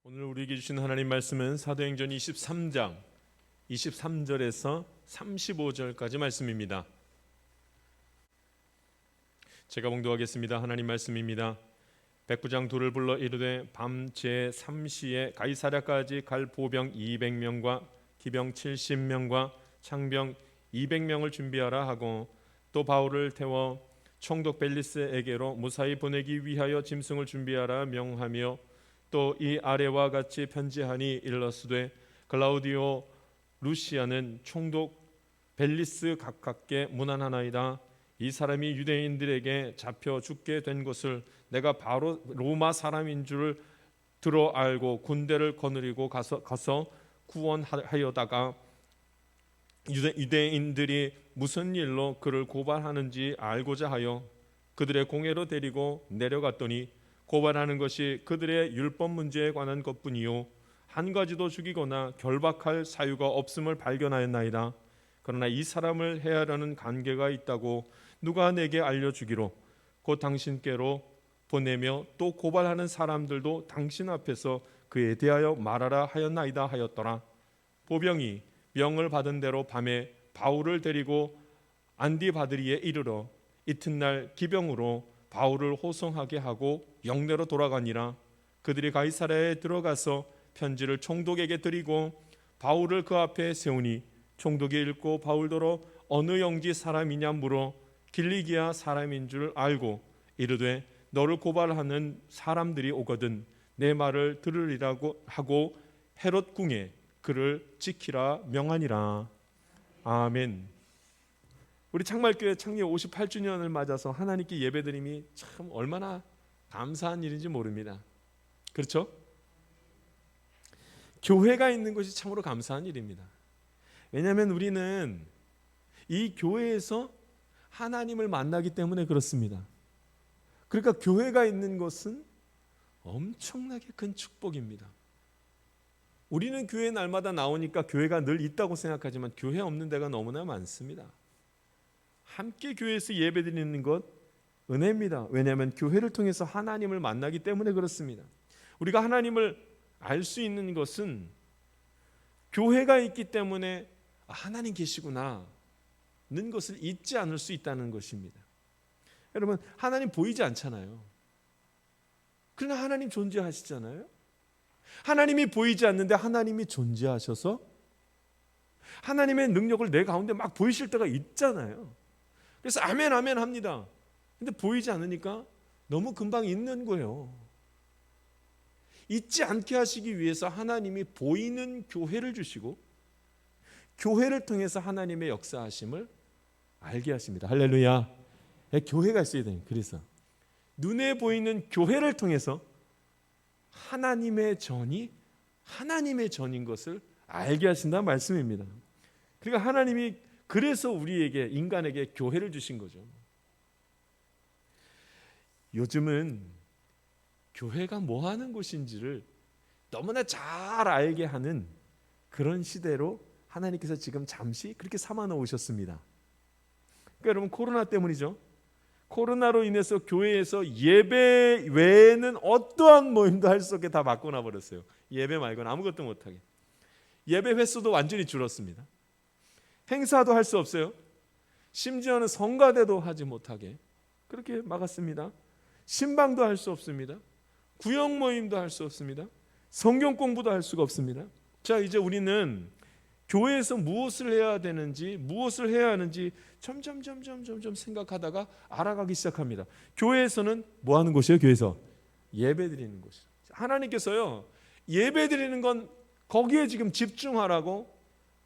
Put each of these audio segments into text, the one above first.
오늘 우리에게 주신 하나님 말씀은 사도행전 23장 23절에서 35절까지 말씀입니다. 제가 봉독하겠습니다. 하나님 말씀입니다. 백부장 둘을 불러 이르되 밤 제3시에 가이사랴까지 갈 보병 200명과 기병 70명과 창병 200명을 준비하라 하고, 또 바울을 태워 총독 벨리스에게로 무사히 보내기 위하여 짐승을 준비하라 명하며, 또 이 아래와 같이 편지하니 일러스되 클라우디오 루시아는 총독 벨리스 가깝게 문안하나이다. 이 사람이 유대인들에게 잡혀 죽게 된 것을 내가 바로 로마 사람인 줄 들어 알고 군대를 거느리고 가서 구원하여다가 유대인들이 무슨 일로 그를 고발하는지 알고자 하여 그들의 공회로 데리고 내려갔더니 고발하는 것이 그들의 율법 문제에 관한 것뿐이요 한 가지도 죽이거나 결박할 사유가 없음을 발견하였나이다. 그러나 이 사람을 해하려는 관계가 있다고 누가 내게 알려주기로 곧 당신께로 보내며 또 고발하는 사람들도 당신 앞에서 그에 대하여 말하라 하였나이다 하였더라. 보병이 명을 받은 대로 밤에 바울을 데리고 안디바드리에 이르러 이튿날 기병으로 바울을 호송하게 하고 영내로 돌아가니라. 그들이 가이사랴에 들어가서 편지를 총독에게 드리고 바울을 그 앞에 세우니 총독이 읽고 바울더러 어느 영지 사람이냐 물어 길리기아 사람인 줄 알고 이르되 너를 고발하는 사람들이 오거든 내 말을 들으리라고 하고 헤롯 궁에 그를 지키라 명하니라. 아멘. 우리 창말교회 창립 58주년을 맞아서 하나님께 예배드림이 참 얼마나 감사한 일인지 모릅니다. 그렇죠? 교회가 있는 것이 참으로 감사한 일입니다. 왜냐하면 우리는 이 교회에서 하나님을 만나기 때문에 그렇습니다. 그러니까 교회가 있는 것은 엄청나게 큰 축복입니다. 우리는 교회 날마다 나오니까 교회가 늘 있다고 생각하지만 교회 없는 데가 너무나 많습니다. 함께 교회에서 예배드리는 것 은혜입니다. 왜냐하면 교회를 통해서 하나님을 만나기 때문에 그렇습니다. 우리가 하나님을 알 수 있는 것은 교회가 있기 때문에 하나님 계시구나 는 것을 잊지 않을 수 있다는 것입니다. 여러분, 하나님 보이지 않잖아요. 그러나 하나님 존재하시잖아요. 하나님이 보이지 않는데 하나님이 존재하셔서 하나님의 능력을 내 가운데 막 보이실 때가 있잖아요. 그래서 아멘 아멘 합니다. 근데 보이지 않으니까 너무 금방 잊는 거예요. 잊지 않게 하시기 위해서 하나님이 보이는 교회를 주시고 교회를 통해서 하나님의 역사하심을 알게 하십니다. 할렐루야. 교회가 있어야 돼요. 그래서 눈에 보이는 교회를 통해서 하나님의 전이 하나님의 전인 것을 알게 하신다는 말씀입니다. 그러니까 하나님이 그래서 우리에게 인간에게 교회를 주신 거죠. 요즘은 교회가 뭐 하는 곳인지를 너무나 잘 알게 하는 그런 시대로 하나님께서 지금 잠시 그렇게 삼아 놓으셨습니다. 그러니까 여러분, 코로나 때문이죠. 코로나로 인해서 교회에서 예배 외에는 어떠한 모임도 할 수 없게 다 바꿔놔 버렸어요. 예배 말고는 아무것도 못하게. 예배 횟수도 완전히 줄었습니다. 행사도 할 수 없어요. 심지어는 성가대도 하지 못하게 그렇게 막았습니다. 신방도 할 수 없습니다. 구역 모임도 할 수 없습니다. 성경 공부도 할 수가 없습니다. 자, 이제 우리는 교회에서 무엇을 해야 되는지, 무엇을 해야 하는지 점점 생각하다가 알아가기 시작합니다. 교회에서는 뭐 하는 곳이에요? 교회에서 예배 드리는 곳이에요. 하나님께서요, 예배 드리는 건 거기에 지금 집중하라고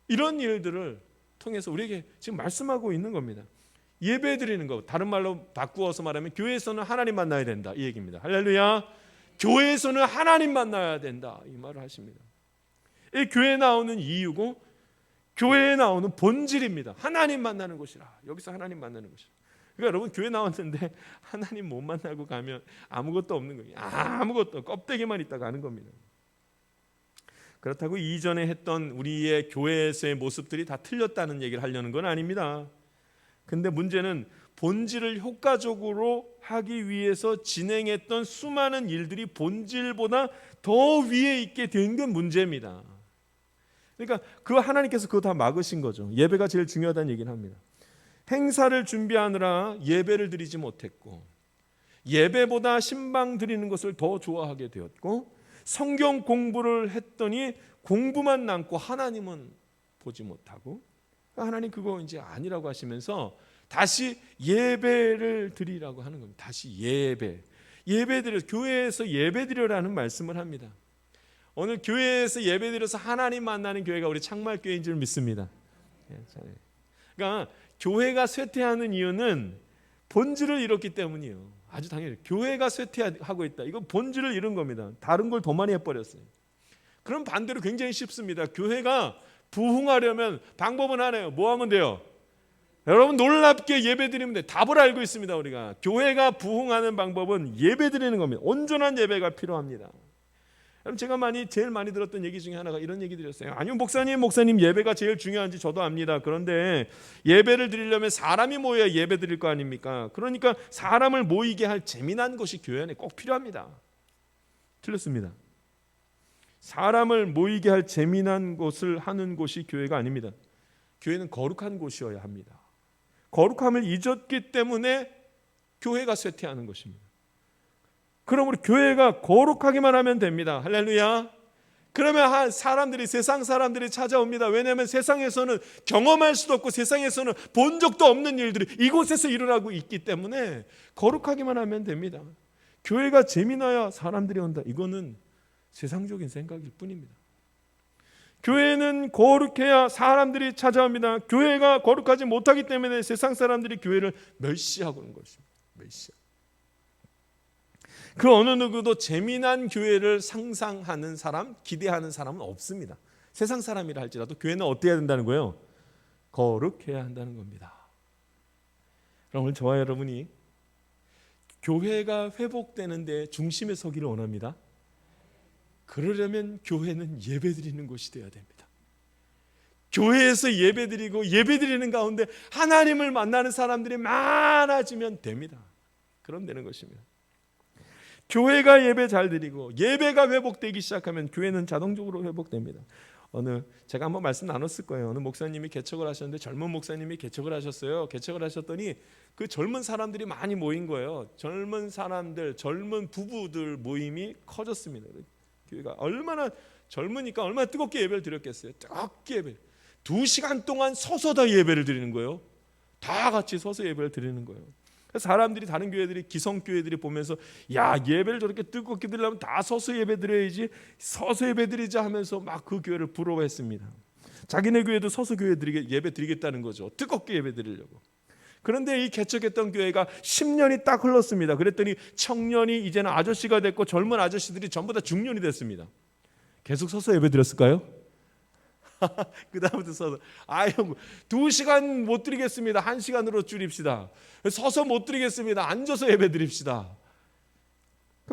이런 일들을 통해서 우리에게 지금 말씀하고 있는 겁니다. 예배 드리는 것, 다른 말로 바꾸어서 말하면 교회에서는 하나님 만나야 된다 이 얘기입니다. 할렐루야. 교회에서는 하나님 만나야 된다 이 말을 하십니다. 이 교회에 나오는 이유고 교회에 나오는 본질입니다. 하나님 만나는 곳이라. 여기서 하나님 만나는 곳이라. 그러니까 여러분, 교회 나왔는데 하나님 못 만나고 가면 아무것도 없는 거예요. 아무것도 껍데기만 있다가 가는 겁니다. 그렇다고 이전에 했던 우리의 교회에서의 모습들이 다 틀렸다는 얘기를 하려는 건 아닙니다. 근데 문제는 본질을 효과적으로 하기 위해서 진행했던 수많은 일들이 본질보다 더 위에 있게 된 건 문제입니다. 그러니까 그 하나님께서 그거 다 막으신 거죠. 예배가 제일 중요하다는 얘기는 합니다. 행사를 준비하느라 예배를 드리지 못했고, 예배보다 신방 드리는 것을 더 좋아하게 되었고, 성경 공부를 했더니 공부만 남고 하나님은 보지 못하고, 하나님 그거 이제 아니라고 하시면서 다시 예배를 드리라고 하는 겁니다. 다시 예배드려, 교회에서 예배드려라는 말씀을 합니다. 오늘 교회에서 예배드려서 하나님 만나는 교회가 우리 창말교회인 줄 믿습니다. 그러니까 교회가 쇠퇴하는 이유는 본질을 잃었기 때문이에요. 아주 당연히 교회가 쇠퇴하고 있다. 이건 본질을 잃은 겁니다. 다른 걸 더 많이 해버렸어요. 그럼 반대로 굉장히 쉽습니다. 교회가 부흥하려면 방법은 하나예요. 뭐 하면 돼요? 여러분 놀랍게 예배드리면 돼요. 답을 알고 있습니다. 우리가 교회가 부흥하는 방법은 예배드리는 겁니다. 온전한 예배가 필요합니다. 여러분 제가 제일 많이 들었던 얘기 중에 하나가 이런 얘기 드렸어요. 아니요 목사님 예배가 제일 중요한지 저도 압니다. 그런데 예배를 드리려면 사람이 모여야 예배 드릴 거 아닙니까? 그러니까 사람을 모이게 할 재미난 것이 교회 안에 꼭 필요합니다. 틀렸습니다. 사람을 모이게 할 재미난 것을 하는 곳이 교회가 아닙니다. 교회는 거룩한 곳이어야 합니다. 거룩함을 잊었기 때문에 교회가 쇠퇴하는 것입니다. 그러므로 교회가 거룩하기만 하면 됩니다. 할렐루야. 그러면 세상 사람들이 찾아옵니다. 왜냐하면 세상에서는 경험할 수도 없고 세상에서는 본 적도 없는 일들이 이곳에서 일어나고 있기 때문에 거룩하기만 하면 됩니다. 교회가 재미나야 사람들이 온다. 이거는 세상적인 생각일 뿐입니다. 교회는 거룩해야 사람들이 찾아옵니다. 교회가 거룩하지 못하기 때문에 세상 사람들이 교회를 멸시하고 있는 것입니다. 멸시. 그 어느 누구도 재미난 교회를 상상하는 사람, 기대하는 사람은 없습니다. 세상 사람이라 할지라도 교회는 어때야 된다는 거예요? 거룩해야 한다는 겁니다. 그럼 오늘 저와 여러분이 교회가 회복되는데 중심에 서기를 원합니다. 그러려면 교회는 예배드리는 곳이 되어야 됩니다. 교회에서 예배드리고 예배드리는 가운데 하나님을 만나는 사람들이 많아지면 됩니다. 그럼 되는 것입니다. 교회가 예배 잘 드리고 예배가 회복되기 시작하면 교회는 자동적으로 회복됩니다. 제가 한번 말씀 나눴을 거예요. 어느 목사님이 개척을 하셨는데 젊은 목사님이 개척을 하셨어요. 개척을 하셨더니 그 젊은 사람들이 많이 모인 거예요. 젊은 사람들, 젊은 부부들 모임이 커졌습니다. 교회가 얼마나 젊으니까 얼마나 뜨겁게 예배를 드렸겠어요. 뜨겁게 예배. 2시간 동안 서서 다 예배를 드리는 거예요. 다 같이 서서 예배를 드리는 거예요. 사람들이 다른 교회들이 기성교회들이 보면서 야 예배를 저렇게 뜨겁게 드리려면 다 서서 예배 드려야지 서서 예배 드리자 하면서 막 그 교회를 부러워했습니다. 자기네 교회도 서서 예배 드리겠다는 거죠. 뜨겁게 예배 드리려고. 그런데 이 개척했던 교회가 10년이 딱 흘렀습니다. 그랬더니 청년이 이제는 아저씨가 됐고 젊은 아저씨들이 전부 다 중년이 됐습니다. 계속 서서 예배 드렸을까요? 그 다음부터 서서 2시간 못 드리겠습니다. 1시간으로 줄입시다. 서서 못 드리겠습니다. 앉아서 예배 드립시다.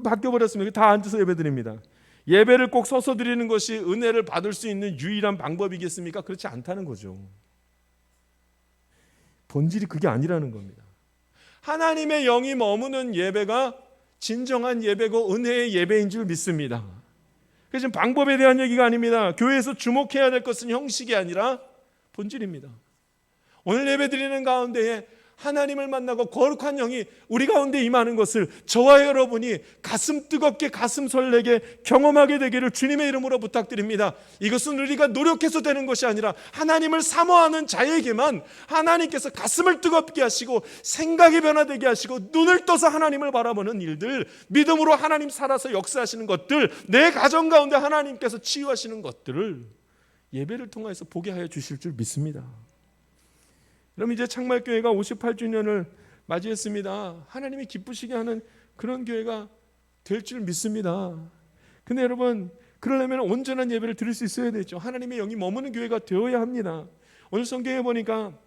바뀌어버렸습니다. 다 앉아서 예배 드립니다. 예배를 꼭 서서 드리는 것이 은혜를 받을 수 있는 유일한 방법이겠습니까? 그렇지 않다는 거죠. 본질이 그게 아니라는 겁니다. 하나님의 영이 머무는 예배가 진정한 예배고 은혜의 예배인 줄 믿습니다. 그래서 지금 방법에 대한 얘기가 아닙니다. 교회에서 주목해야 될 것은 형식이 아니라 본질입니다. 오늘 예배 드리는 가운데에 하나님을 만나고 거룩한 영이 우리 가운데 임하는 것을 저와 여러분이 가슴 뜨겁게 가슴 설레게 경험하게 되기를 주님의 이름으로 부탁드립니다. 이것은 우리가 노력해서 되는 것이 아니라 하나님을 사모하는 자에게만 하나님께서 가슴을 뜨겁게 하시고 생각이 변화되게 하시고 눈을 떠서 하나님을 바라보는 일들, 믿음으로 하나님 살아서 역사하시는 것들, 내 가정 가운데 하나님께서 치유하시는 것들을 예배를 통해서 보게 하여 주실 줄 믿습니다. 그럼 이제 창말교회가 58주년을 맞이했습니다. 하나님이 기쁘시게 하는 그런 교회가 될 줄 믿습니다. 근데 여러분 그러려면 온전한 예배를 드릴 수 있어야 되죠. 하나님의 영이 머무는 교회가 되어야 합니다. 오늘 성경에 보니까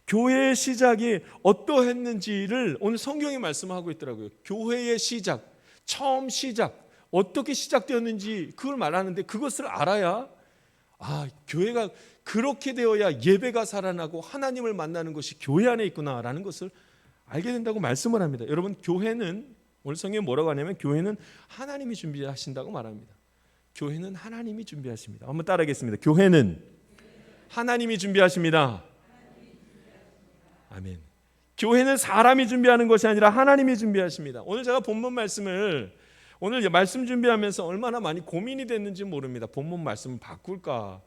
교회의 시작이 어떠했는지를 오늘 성경이 말씀하고 있더라고요. 교회의 시작, 처음 시작, 어떻게 시작되었는지 그걸 말하는데 그것을 알아야 교회가 그렇게 되어야 예배가 살아나고 하나님을 만나는 것이 교회 안에 있구나라는 것을 알게 된다고 말씀을 합니다. 여러분, 교회는 오늘 성경에 뭐라고 하냐면 교회는 하나님이 준비하신다고 말합니다. 교회는 하나님이 준비하십니다. 한번 따라하겠습니다. 교회는 하나님이 준비하십니다. 아멘. 교회는 사람이 준비하는 것이 아니라 하나님이 준비하십니다. 오늘 제가 본문 말씀을 오늘 말씀 준비하면서 얼마나 많이 고민이 됐는지 모릅니다. 본문 말씀을 바꿀까?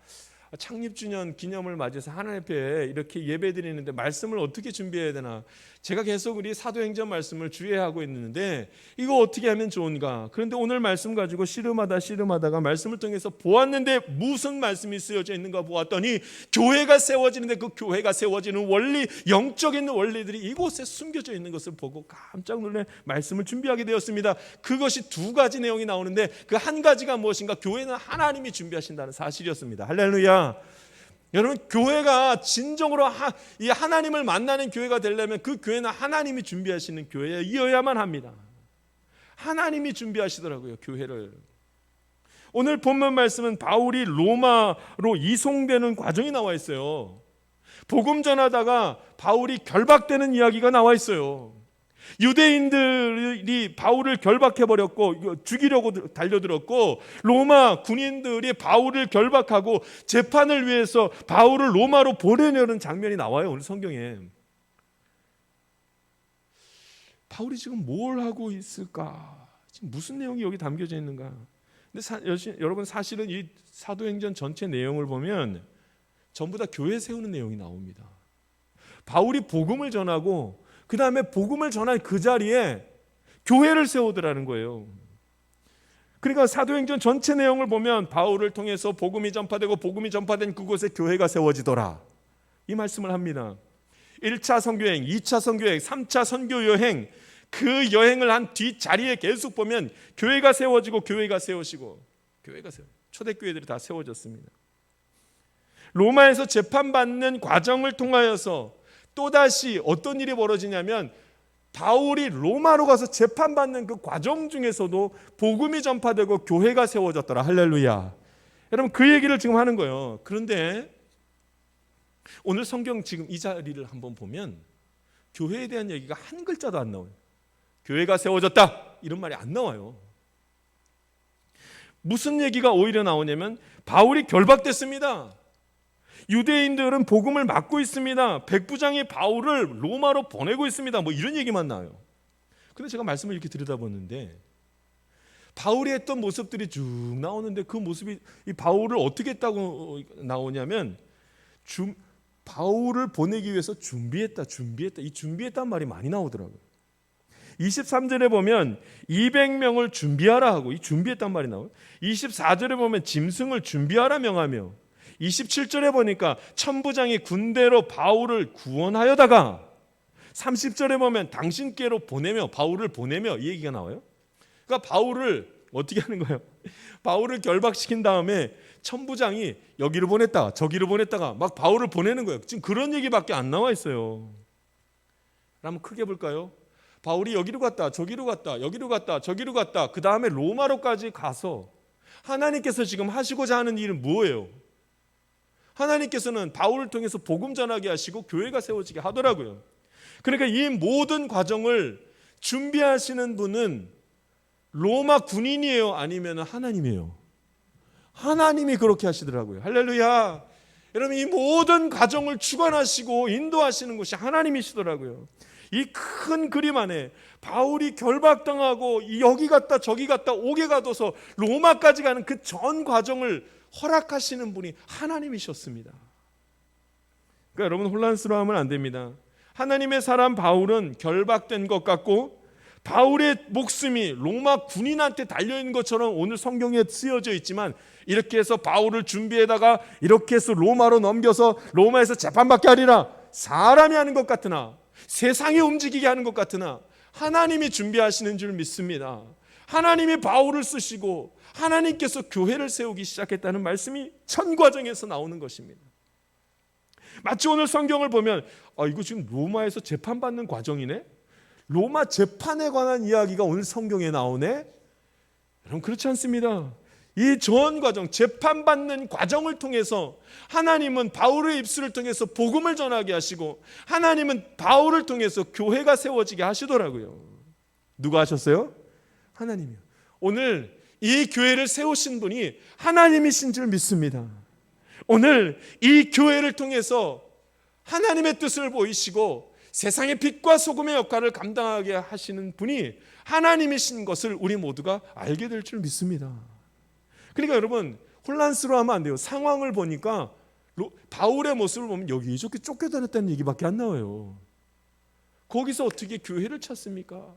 창립주년 기념을 맞이해서 하나님 앞에 이렇게 예배드리는데 말씀을 어떻게 준비해야 되나? 제가 계속 우리 사도행전 말씀을 주의하고 있는데 이거 어떻게 하면 좋은가? 그런데 오늘 말씀 가지고 씨름하다가 말씀을 통해서 보았는데 무슨 말씀이 쓰여져 있는가 보았더니 교회가 세워지는데 그 교회가 세워지는 원리, 영적인 원리들이 이곳에 숨겨져 있는 것을 보고 깜짝 놀래 말씀을 준비하게 되었습니다. 그것이 두 가지 내용이 나오는데 그 한 가지가 무엇인가? 교회는 하나님이 준비하신다는 사실이었습니다. 할렐루야. 여러분, 교회가 진정으로 이 하나님을 만나는 교회가 되려면 그 교회는 하나님이 준비하시는 교회여야만 합니다. 하나님이 준비하시더라고요, 교회를. 오늘 본문 말씀은 바울이 로마로 이송되는 과정이 나와 있어요. 복음 전하다가 바울이 결박되는 이야기가 나와 있어요. 유대인들이 바울을 결박해버렸고 죽이려고 달려들었고 로마 군인들이 바울을 결박하고 재판을 위해서 바울을 로마로 보내려는 장면이 나와요, 오늘 성경에. 바울이 지금 뭘 하고 있을까? 지금 무슨 내용이 여기 담겨져 있는가? 근데 여러분, 사실은 이 사도행전 전체 내용을 보면 전부 다 교회 세우는 내용이 나옵니다. 바울이 복음을 전하고 그 다음에 복음을 전한 그 자리에 교회를 세우더라는 거예요. 그러니까 사도행전 전체 내용을 보면 바울을 통해서 복음이 전파되고 복음이 전파된 그곳에 교회가 세워지더라, 이 말씀을 합니다. 1차 선교여행, 2차 선교여행, 3차 선교여행, 그 여행을 한 뒷자리에 계속 보면 교회가 세워지고 교회가 세워지고 초대교회들이 다 세워졌습니다. 로마에서 재판받는 과정을 통하여서 또다시 어떤 일이 벌어지냐면 바울이 로마로 가서 재판받는 그 과정 중에서도 복음이 전파되고 교회가 세워졌더라. 할렐루야. 여러분, 그 얘기를 지금 하는 거예요. 그런데 오늘 성경 지금 이 자리를 한번 보면 교회에 대한 얘기가 한 글자도 안 나와요. 교회가 세워졌다 이런 말이 안 나와요. 무슨 얘기가 오히려 나오냐면 바울이 결박됐습니다. 유대인들은 복음을 막고 있습니다. 백부장이 바울을 로마로 보내고 있습니다. 뭐 이런 얘기만 나와요. 근데 제가 말씀을 이렇게 들여다보는데 바울이 했던 모습들이 쭉 나오는데 그 모습이 이 바울을 어떻게 했다고 나오냐면 바울을 보내기 위해서 준비했다. 이 준비했단 말이 많이 나오더라고요. 23절에 보면 200명을 준비하라 하고 이 준비했단 말이 나와요. 24절에 보면 짐승을 준비하라 명하며 27절에 보니까 천부장이 군대로 바울을 구원하여다가 30절에 보면 당신께로 보내며 바울을 보내며 이 얘기가 나와요. 그러니까 바울을 어떻게 하는 거예요? 바울을 결박시킨 다음에 천부장이 여기로 보냈다가 저기로 보냈다가 막 바울을 보내는 거예요. 지금 그런 얘기밖에 안 나와 있어요. 한번 크게 볼까요? 바울이 여기로 갔다 저기로 갔다 여기로 갔다 저기로 갔다 그 다음에 로마로까지 가서 하나님께서 지금 하시고자 하는 일은 뭐예요? 하나님께서는 바울을 통해서 복음 전하게 하시고 교회가 세워지게 하더라고요. 그러니까 이 모든 과정을 준비하시는 분은 로마 군인이에요? 아니면 하나님이에요? 하나님이 그렇게 하시더라고요. 할렐루야. 여러분, 이 모든 과정을 주관하시고 인도하시는 것이 하나님이시더라고요. 이 큰 그림 안에 바울이 결박당하고 여기 갔다 저기 갔다 오게 가둬서 로마까지 가는 그 전 과정을 허락하시는 분이 하나님이셨습니다. 그러니까 여러분, 혼란스러워하면 안 됩니다. 하나님의 사람 바울은 결박된 것 같고 바울의 목숨이 로마 군인한테 달려있는 것처럼 오늘 성경에 쓰여져 있지만 이렇게 해서 바울을 준비해다가 이렇게 해서 로마로 넘겨서 로마에서 재판받게 하리라 사람이 하는 것 같으나 세상이 움직이게 하는 것 같으나 하나님이 준비하시는 줄 믿습니다. 하나님이 바울을 쓰시고 하나님께서 교회를 세우기 시작했다는 말씀이 전 과정에서 나오는 것입니다. 마치 오늘 성경을 보면 이거 지금 로마에서 재판받는 과정이네? 로마 재판에 관한 이야기가 오늘 성경에 나오네? 여러분, 그렇지 않습니다. 이 전 과정, 재판받는 과정을 통해서 하나님은 바울의 입술을 통해서 복음을 전하게 하시고 하나님은 바울을 통해서 교회가 세워지게 하시더라고요. 누가 하셨어요? 하나님이요. 오늘 이 교회를 세우신 분이 하나님이신 줄 믿습니다. 오늘 이 교회를 통해서 하나님의 뜻을 보이시고 세상의 빛과 소금의 역할을 감당하게 하시는 분이 하나님이신 것을 우리 모두가 알게 될 줄 믿습니다. 그러니까 여러분 혼란스러워하면 안 돼요. 상황을 보니까 바울의 모습을 보면 여기저기 쫓겨다녔다는 얘기밖에 안 나와요. 거기서 어떻게 교회를 찾습니까?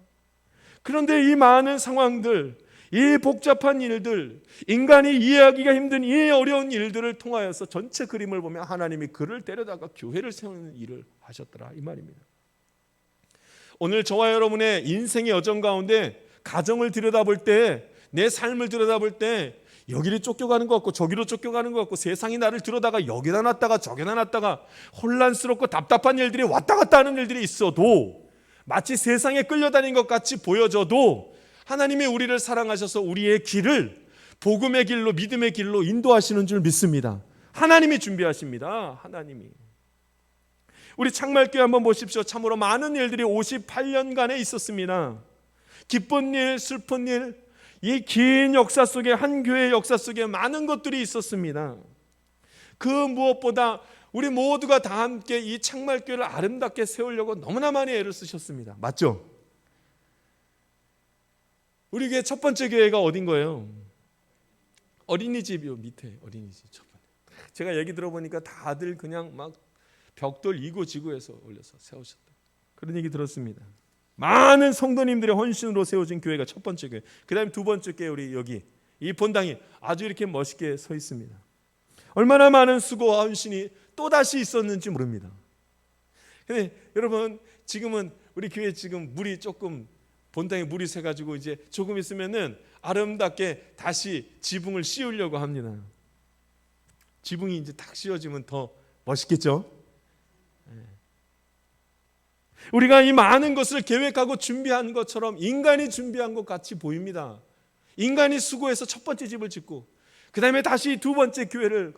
그런데 이 많은 상황들, 이 복잡한 일들, 인간이 이해하기가 힘든 이 어려운 일들을 통하여서 전체 그림을 보면 하나님이 그를 데려다가 교회를 세우는 일을 하셨더라 이 말입니다. 오늘 저와 여러분의 인생의 여정 가운데 가정을 들여다볼 때, 내 삶을 들여다볼 때 여기를 쫓겨가는 것 같고 저기로 쫓겨가는 것 같고 세상이 나를 들여다가 여기다 놨다가 저기다 놨다가 혼란스럽고 답답한 일들이 왔다 갔다 하는 일들이 있어도 마치 세상에 끌려다닌 것 같이 보여져도 하나님이 우리를 사랑하셔서 우리의 길을 복음의 길로 믿음의 길로 인도하시는 줄 믿습니다. 하나님이 준비하십니다. 하나님이. 우리 창말교회 한번 보십시오. 참으로 많은 일들이 58년간에 있었습니다. 기쁜 일, 슬픈 일, 이 긴 역사 속에 한 교회의 역사 속에 많은 것들이 있었습니다. 그 무엇보다 우리 모두가 다 함께 이 창말교회를 아름답게 세우려고 너무나 많이 애를 쓰셨습니다. 맞죠? 우리 교회 첫 번째 교회가 어딘 거예요? 어린이집이요. 밑에 어린이집 첫 번째. 제가 얘기 들어보니까 다들 그냥 막 벽돌 이고지고해서 올려서 세우셨다. 그런 얘기 들었습니다. 많은 성도님들의 헌신으로 세워진 교회가 첫 번째 교회. 그 다음에 두 번째 교회 우리 여기 이 본당이 아주 이렇게 멋있게 서 있습니다. 얼마나 많은 수고와 헌신이 또다시 있었는지 모릅니다. 근데 여러분 지금은 우리 교회 지금 물이 조금 본당에 물이 새가지고 이제 조금 있으면은 아름답게 다시 지붕을 씌우려고 합니다. 지붕이 이제 탁 씌워지면 더 멋있겠죠? 우리가 이 많은 것을 계획하고 준비한 것처럼 인간이 준비한 것 같이 보입니다. 인간이 수고해서 첫 번째 집을 짓고 그 다음에 다시 두 번째 교회를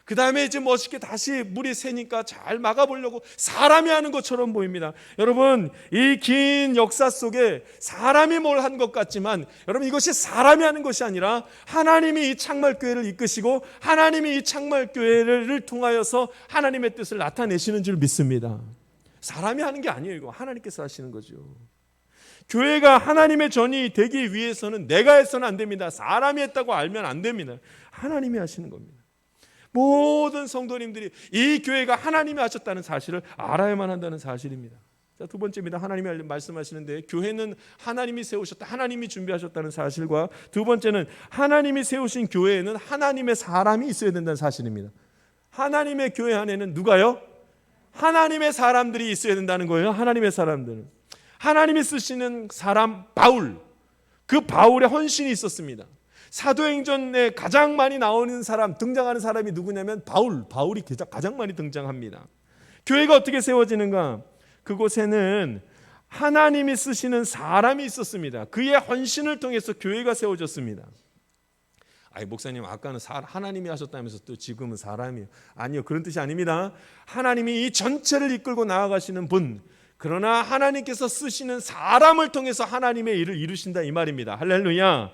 그 다음에 이제 멋있게 다시 물이 새니까 잘 막아보려고 사람이 하는 것처럼 보입니다. 여러분 이 긴 역사 속에 사람이 뭘 한 것 같지만 여러분 이것이 사람이 하는 것이 아니라 하나님이 이 창말교회를 이끄시고 하나님이 이 창말교회를 통하여서 하나님의 뜻을 나타내시는 줄 믿습니다. 사람이 하는 게 아니에요. 이거 하나님께서 하시는 거죠. 교회가 하나님의 전이 되기 위해서는 내가 해서는 안 됩니다. 사람이 했다고 알면 안 됩니다. 하나님이 하시는 겁니다. 모든 성도님들이 이 교회가 하나님이 하셨다는 사실을 알아야만 한다는 사실입니다. 자, 두 번째입니다. 하나님이 말씀하시는데 교회는 하나님이 세우셨다, 하나님이 준비하셨다는 사실과 두 번째는 하나님이 세우신 교회에는 하나님의 사람이 있어야 된다는 사실입니다. 하나님의 교회 안에는 누가요? 하나님의 사람들이 있어야 된다는 거예요. 하나님의 사람들. 하나님이 쓰시는 사람 바울. 그 바울의 헌신이 있었습니다. 사도행전에 가장 많이 나오는 사람, 등장하는 사람이 누구냐면 바울이 가장 많이 등장합니다. 교회가 어떻게 세워지는가? 그곳에는 하나님이 쓰시는 사람이 있었습니다. 그의 헌신을 통해서 교회가 세워졌습니다. 목사님 아까는 하나님이 하셨다면서 또 지금은 사람이요. 아니요, 그런 뜻이 아닙니다. 하나님이 이 전체를 이끌고 나아가시는 분, 그러나 하나님께서 쓰시는 사람을 통해서 하나님의 일을 이루신다 이 말입니다. 할렐루야.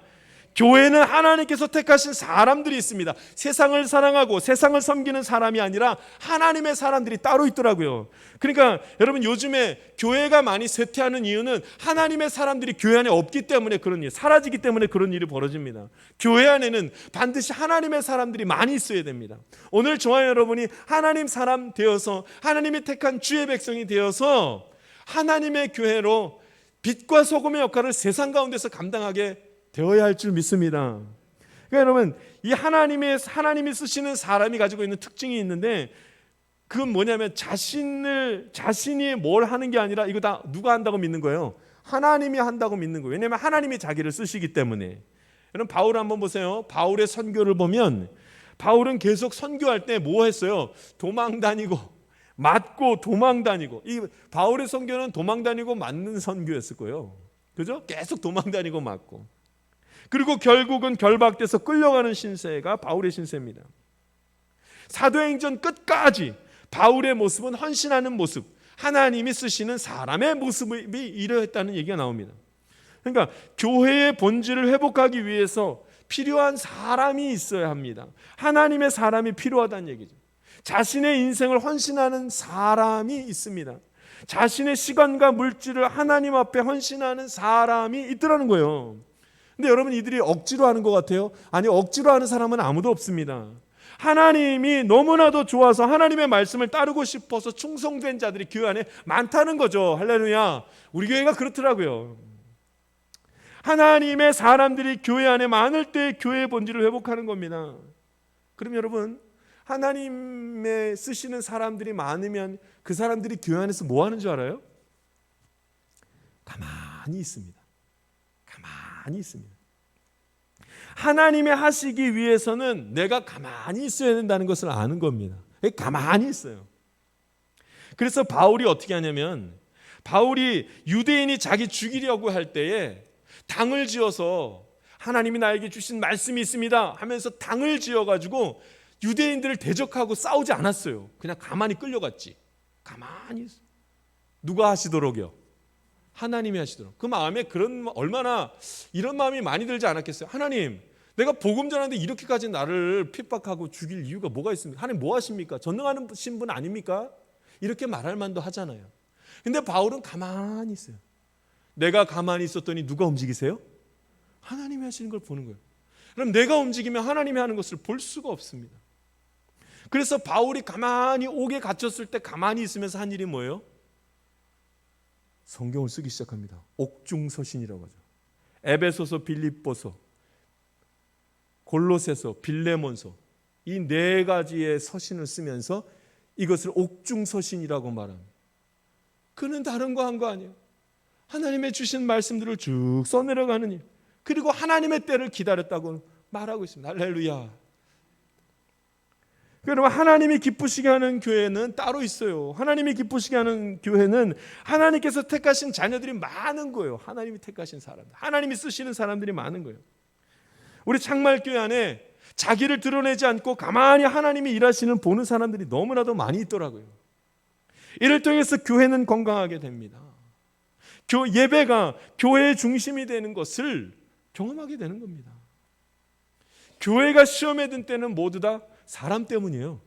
교회는 하나님께서 택하신 사람들이 있습니다. 세상을 사랑하고 세상을 섬기는 사람이 아니라 하나님의 사람들이 따로 있더라고요. 그러니까 여러분 요즘에 교회가 많이 쇠퇴하는 이유는 하나님의 사람들이 교회 안에 없기 때문에 그런 일, 사라지기 때문에 그런 일이 벌어집니다. 교회 안에는 반드시 하나님의 사람들이 많이 있어야 됩니다. 오늘 저와 여러분이 하나님 사람 되어서 하나님이 택한 주의 백성이 되어서 하나님의 교회로 빛과 소금의 역할을 세상 가운데서 감당하게 되어야 할 줄 믿습니다. 그러니까 여러분 이 하나님이 쓰시는 사람이 가지고 있는 특징이 있는데 그건 뭐냐면 자신이 뭘 하는 게 아니라 이거 다 누가 한다고 믿는 거예요? 하나님이 한다고 믿는 거예요. 왜냐하면 하나님이 자기를 쓰시기 때문에. 여러분 바울 한번 보세요. 바울의 선교를 보면 바울은 계속 선교할 때 뭐 했어요? 도망 다니고 맞고 도망 다니고. 이 바울의 선교는 도망 다니고 맞는 선교였을 거예요. 그죠? 계속 도망 다니고 맞고. 그리고 결국은 결박돼서 끌려가는 신세가 바울의 신세입니다. 사도행전 끝까지 바울의 모습은 헌신하는 모습, 하나님이 쓰시는 사람의 모습이 이러했다는 얘기가 나옵니다. 그러니까 교회의 본질을 회복하기 위해서 필요한 사람이 있어야 합니다. 하나님의 사람이 필요하다는 얘기죠. 자신의 인생을 헌신하는 사람이 있습니다. 자신의 시간과 물질을 하나님 앞에 헌신하는 사람이 있더라는 거예요. 근데 여러분, 이들이 억지로 하는 것 같아요? 아니, 억지로 하는 사람은 아무도 없습니다. 하나님이 너무나도 좋아서 하나님의 말씀을 따르고 싶어서 충성된 자들이 교회 안에 많다는 거죠. 할렐루야. 우리 교회가 그렇더라고요. 하나님의 사람들이 교회 안에 많을 때 교회의 본질을 회복하는 겁니다. 그럼 여러분, 하나님의 쓰시는 사람들이 많으면 그 사람들이 교회 안에서 뭐 하는 줄 알아요? 가만히 있습니다. 가만히 있습니다. 하나님이 하시기 위해서는 내가 가만히 있어야 된다는 것을 아는 겁니다. 가만히 있어요. 그래서 바울이 어떻게 하냐면, 바울이 유대인이 자기 죽이려고 할 때에 당을 지어서 하나님이 나에게 주신 말씀이 있습니다 하면서 당을 지어가지고 유대인들을 대적하고 싸우지 않았어요. 그냥 가만히 끌려갔지. 가만히 있어. 누가 하시도록요? 하나님이 하시도록. 그 마음에 얼마나 이런 마음이 많이 들지 않았겠어요? 하나님, 내가 복음 전하는데 이렇게까지 나를 핍박하고 죽일 이유가 뭐가 있습니까? 하나님 뭐 하십니까? 전능하신 분 아닙니까? 이렇게 말할 만도 하잖아요. 근데 바울은 가만히 있어요. 내가 가만히 있었더니 누가 움직이세요? 하나님이 하시는 걸 보는 거예요. 그럼 내가 움직이면 하나님이 하는 것을 볼 수가 없습니다. 그래서 바울이 가만히 옥에 갇혔을 때 가만히 있으면서 한 일이 뭐예요? 성경을 쓰기 시작합니다. 옥중서신이라고 하죠. 에베소서, 빌립보서, 골로새서, 빌레몬서, 이 네 가지의 서신을 쓰면서 이것을 옥중서신이라고 말합니다. 그는 다른 거 한 거 아니에요. 하나님의 주신 말씀들을 쭉 써내려가는 일, 그리고 하나님의 때를 기다렸다고 말하고 있습니다. 할렐루야. 여러분, 하나님이 기쁘시게 하는 교회는 따로 있어요. 하나님이 기쁘시게 하는 교회는 하나님께서 택하신 자녀들이 많은 거예요. 하나님이 택하신 사람들, 하나님이 쓰시는 사람들이 많은 거예요. 우리 창말교회 안에 자기를 드러내지 않고 가만히 하나님이 일하시는 보는 사람들이 너무나도 많이 있더라고요. 이를 통해서 교회는 건강하게 됩니다. 예배가 교회의 중심이 되는 것을 경험하게 되는 겁니다. 교회가 시험에 든 때는 모두 다 사람 때문이에요.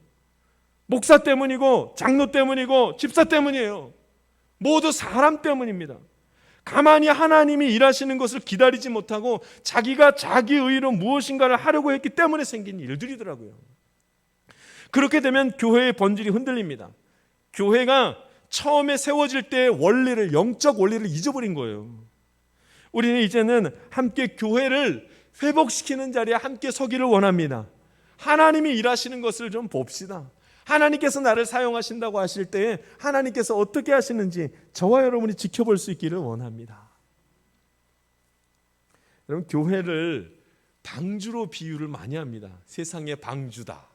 목사 때문이고 장로 때문이고 집사 때문이에요. 모두 사람 때문입니다. 가만히 하나님이 일하시는 것을 기다리지 못하고 자기가 자기 의로 무엇인가를 하려고 했기 때문에 생긴 일들이더라고요. 그렇게 되면 교회의 본질이 흔들립니다. 교회가 처음에 세워질 때의 원리를, 영적 원리를 잊어버린 거예요. 우리는 이제는 함께 교회를 회복시키는 자리에 함께 서기를 원합니다. 하나님이 일하시는 것을 좀 봅시다. 하나님께서 나를 사용하신다고 하실 때에 하나님께서 어떻게 하시는지 저와 여러분이 지켜볼 수 있기를 원합니다. 여러분, 교회를 방주로 비유를 많이 합니다. 세상의 방주다.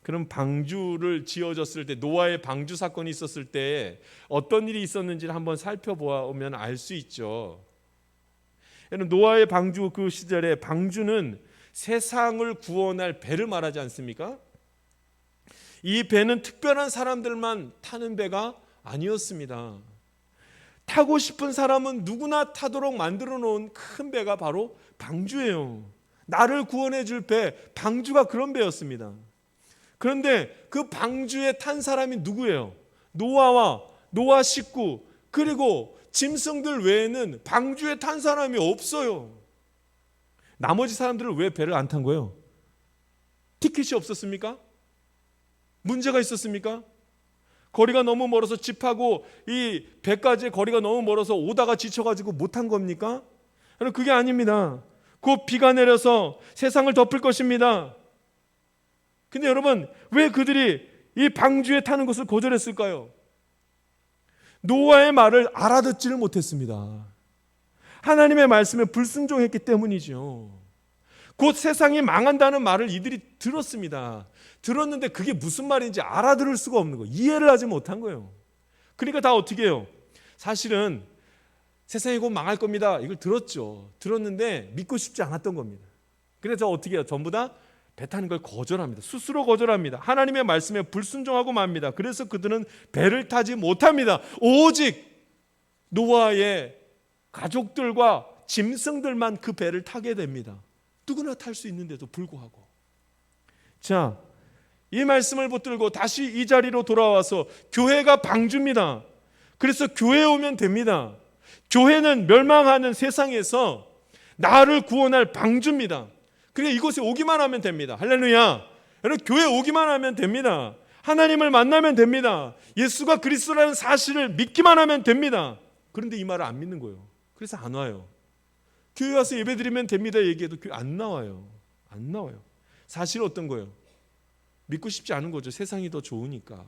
그럼 방주를 지어졌을 때, 노아의 방주 사건이 있었을 때 어떤 일이 있었는지를 한번 살펴보면 알 수 있죠. 노아의 방주, 그 시절에 방주는 세상을 구원할 배를 말하지 않습니까? 이 배는 특별한 사람들만 타는 배가 아니었습니다. 타고 싶은 사람은 누구나 타도록 만들어 놓은 큰 배가 바로 방주예요. 나를 구원해 줄 배, 방주가 그런 배였습니다. 그런데 그 방주에 탄 사람이 누구예요? 노아와 노아 식구, 그리고 짐승들 외에는 방주에 탄 사람이 없어요. 나머지 사람들은 왜 배를 안 탄 거예요? 티켓이 없었습니까? 문제가 있었습니까? 거리가 너무 멀어서 집하고 이 배까지의 거리가 너무 멀어서 오다가 지쳐가지고 못한 겁니까? 그게 아닙니다. 곧 비가 내려서 세상을 덮을 것입니다. 근데 여러분, 왜 그들이 이 방주에 타는 것을 거절했을까요? 노아의 말을 알아듣지를 못했습니다. 하나님의 말씀에 불순종했기 때문이죠. 곧 세상이 망한다는 말을 이들이 들었습니다. 들었는데 그게 무슨 말인지 알아들을 수가 없는 거예요. 이해를 하지 못한 거예요. 그러니까 다 어떻게 해요? 사실은 세상이 곧 망할 겁니다. 이걸 들었죠. 들었는데 믿고 싶지 않았던 겁니다. 그래서 어떻게 해요? 전부 다 배 타는 걸 거절합니다. 스스로 거절합니다. 하나님의 말씀에 불순종하고 맙니다. 그래서 그들은 배를 타지 못합니다. 오직 노아의 가족들과 짐승들만 그 배를 타게 됩니다. 누구나 탈 수 있는데도 불구하고. 자, 이 말씀을 붙들고 다시 이 자리로 돌아와서 교회가 방주입니다. 그래서 교회에 오면 됩니다. 교회는 멸망하는 세상에서 나를 구원할 방주입니다. 그러니까 이곳에 오기만 하면 됩니다. 할렐루야. 여러분, 교회에 오기만 하면 됩니다. 하나님을 만나면 됩니다. 예수가 그리스도라는 사실을 믿기만 하면 됩니다. 그런데 이 말을 안 믿는 거예요. 그래서 안 와요. 교회 와서 예배드리면 됩니다 얘기해도 교회 안 나와요. 안 나와요. 사실 어떤 거예요? 믿고 싶지 않은 거죠. 세상이 더 좋으니까.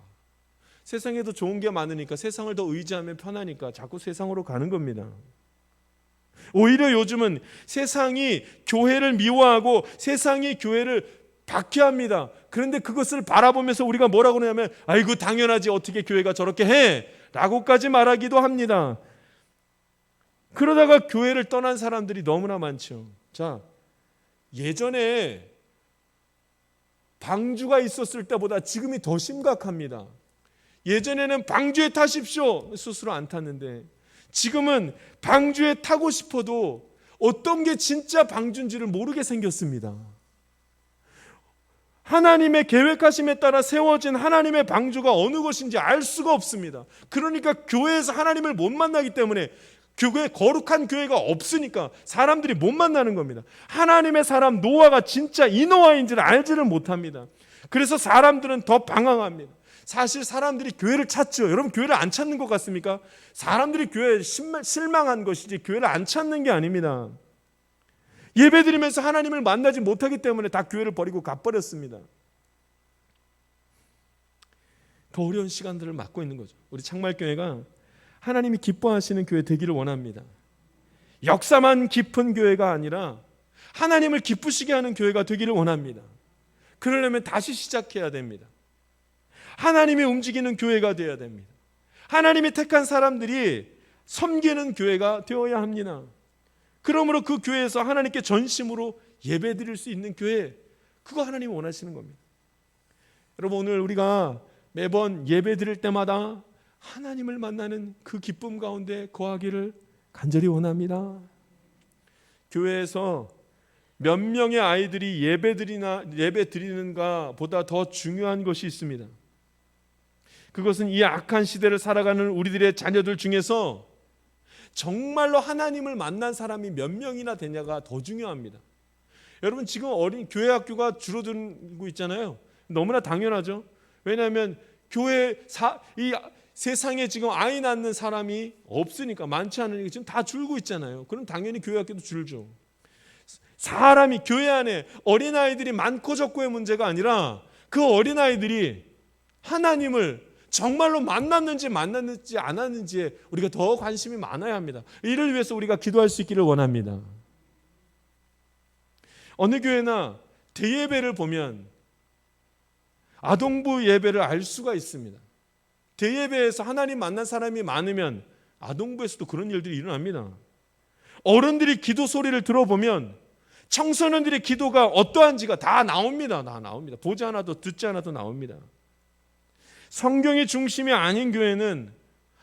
세상에 더 좋은 게 많으니까, 세상을 더 의지하면 편하니까 자꾸 세상으로 가는 겁니다. 오히려 요즘은 세상이 교회를 미워하고 세상이 교회를 박해합니다. 그런데 그것을 바라보면서 우리가 뭐라고 하냐면, 아이고 당연하지, 어떻게 교회가 저렇게 해? 라고까지 말하기도 합니다. 그러다가 교회를 떠난 사람들이 너무나 많죠. 자, 예전에 방주가 있었을 때보다 지금이 더 심각합니다. 예전에는 방주에 타십시오 스스로 안 탔는데, 지금은 방주에 타고 싶어도 어떤 게 진짜 방주인지를 모르게 생겼습니다. 하나님의 계획하심에 따라 세워진 하나님의 방주가 어느 것인지 알 수가 없습니다. 그러니까 교회에서 하나님을 못 만나기 때문에, 교회, 거룩한 교회가 없으니까 사람들이 못 만나는 겁니다. 하나님의 사람 노아가 진짜 이 노아인지를 알지를 못합니다. 그래서 사람들은 더 방황합니다. 사실 사람들이 교회를 찾죠. 여러분, 교회를 안 찾는 것 같습니까? 사람들이 교회에 실망한 것이지 교회를 안 찾는 게 아닙니다. 예배드리면서 하나님을 만나지 못하기 때문에 다 교회를 버리고 가버렸습니다. 더 어려운 시간들을 맞고 있는 거죠. 우리 창말교회가 하나님이 기뻐하시는 교회 되기를 원합니다. 역사만 깊은 교회가 아니라 하나님을 기쁘시게 하는 교회가 되기를 원합니다. 그러려면 다시 시작해야 됩니다. 하나님이 움직이는 교회가 되어야 됩니다. 하나님이 택한 사람들이 섬기는 교회가 되어야 합니다. 그러므로 그 교회에서 하나님께 전심으로 예배드릴 수 있는 교회, 그거 하나님이 원하시는 겁니다. 여러분, 오늘 우리가 매번 예배드릴 때마다 하나님을 만나는 그 기쁨 가운데 거하기를 간절히 원합니다. 교회에서 몇 명의 아이들이 예배드리는가 보다 더 중요한 것이 있습니다. 그것은 이 악한 시대를 살아가는 우리들의 자녀들 중에서 정말로 하나님을 만난 사람이 몇 명이나 되냐가 더 중요합니다. 여러분, 지금 어린 교회 학교가 줄어들고 있잖아요. 너무나 당연하죠. 왜냐하면 이 세상에 지금 아이 낳는 사람이 없으니까, 많지 않으니까 지금 다 줄고 있잖아요. 그럼 당연히 교회 학교도 줄죠. 사람이, 교회 안에 어린아이들이 많고 적고의 문제가 아니라 그 어린아이들이 하나님을 정말로 만났는지 않았는지에 우리가 더 관심이 많아야 합니다. 이를 위해서 우리가 기도할 수 있기를 원합니다. 어느 교회나 대예배를 보면 아동부 예배를 알 수가 있습니다. 대예배에서 하나님 만난 사람이 많으면 아동부에서도 그런 일들이 일어납니다. 어른들이 기도 소리를 들어보면 청소년들의 기도가 어떠한지가 다 나옵니다. 보지 않아도 듣지 않아도 나옵니다. 성경이 중심이 아닌 교회는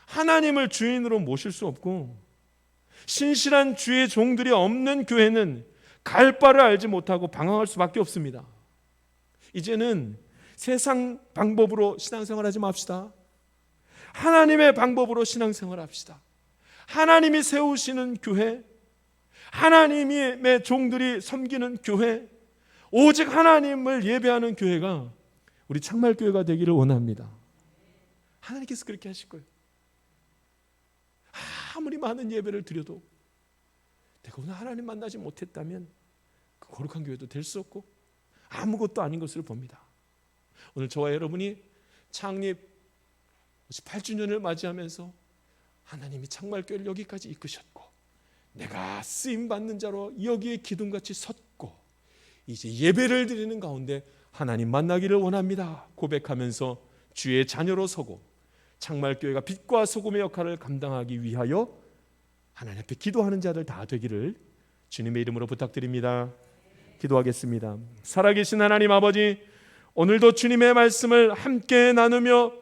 하나님을 주인으로 모실 수 없고, 신실한 주의 종들이 없는 교회는 갈 바를 알지 못하고 방황할 수밖에 없습니다. 이제는 세상 방법으로 신앙생활하지 맙시다. 하나님의 방법으로 신앙생활합시다. 하나님이 세우시는 교회, 하나님의 종들이 섬기는 교회, 오직 하나님을 예배하는 교회가 우리 창말교회가 되기를 원합니다. 하나님께서 그렇게 하실 거예요. 아무리 많은 예배를 드려도 내가 오늘 하나님 만나지 못했다면 그 거룩한 교회도 될 수 없고 아무것도 아닌 것을 봅니다. 오늘 저와 여러분이 창립 58주년을 맞이하면서 하나님이 창말교회를 여기까지 이끄셨고, 내가 쓰임받는 자로 여기에 기둥같이 섰고, 이제 예배를 드리는 가운데 하나님 만나기를 원합니다 고백하면서 주의 자녀로 서고 창말교회가 빛과 소금의 역할을 감당하기 위하여 하나님 앞에 기도하는 자들 다 되기를 주님의 이름으로 부탁드립니다. 기도하겠습니다. 살아계신 하나님 아버지, 오늘도 주님의 말씀을 함께 나누며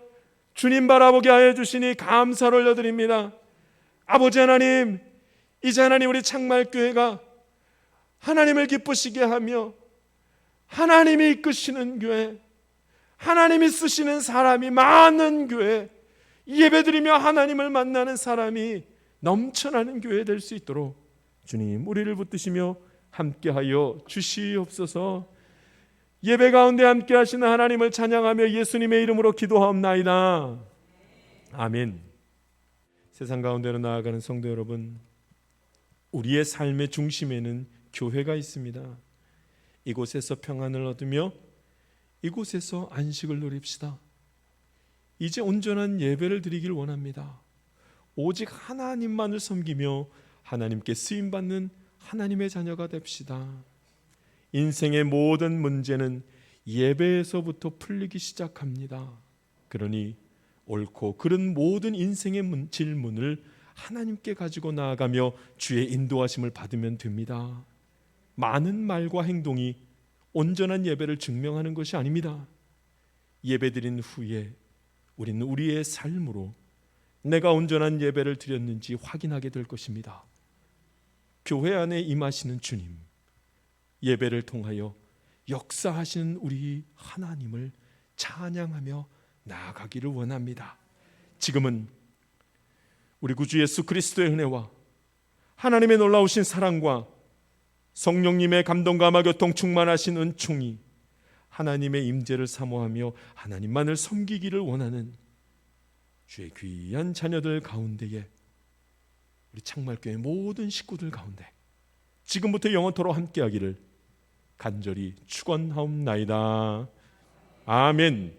주님 바라보게 하여 주시니 감사를 올려드립니다. 아버지 하나님, 이제 하나님 우리 창말교회가 하나님을 기쁘시게 하며 하나님이 이끄시는 교회, 하나님이 쓰시는 사람이 많은 교회, 예배드리며 하나님을 만나는 사람이 넘쳐나는 교회 될 수 있도록 주님 우리를 붙드시며 함께하여 주시옵소서. 예배 가운데 함께 하시는 하나님을 찬양하며 예수님의 이름으로 기도하옵나이다. 아멘. 세상 가운데로 나아가는 성도 여러분, 우리의 삶의 중심에는 교회가 있습니다. 이곳에서 평안을 얻으며 이곳에서 안식을 누립시다. 이제 온전한 예배를 드리길 원합니다. 오직 하나님만을 섬기며 하나님께 쓰임받는 하나님의 자녀가 됩시다. 인생의 모든 문제는 예배에서부터 풀리기 시작합니다. 그러니 옳고 그른 모든 인생의 질문을 하나님께 가지고 나아가며 주의 인도하심을 받으면 됩니다. 많은 말과 행동이 온전한 예배를 증명하는 것이 아닙니다. 예배드린 후에 우리는 우리의 삶으로 내가 온전한 예배를 드렸는지 확인하게 될 것입니다. 교회 안에 임하시는 주님, 예배를 통하여 역사하시는 우리 하나님을 찬양하며 나아가기를 원합니다. 지금은 우리 구주 예수 그리스도의 은혜와 하나님의 놀라우신 사랑과 성령님의 감동감화 교통 충만하신 은총이 하나님의 임재를 사모하며 하나님만을 섬기기를 원하는 주의 귀한 자녀들 가운데에 우리 창말교회 모든 식구들 가운데 지금부터 영원토록 함께하기를 간절히 축원하옵나이다. 아멘.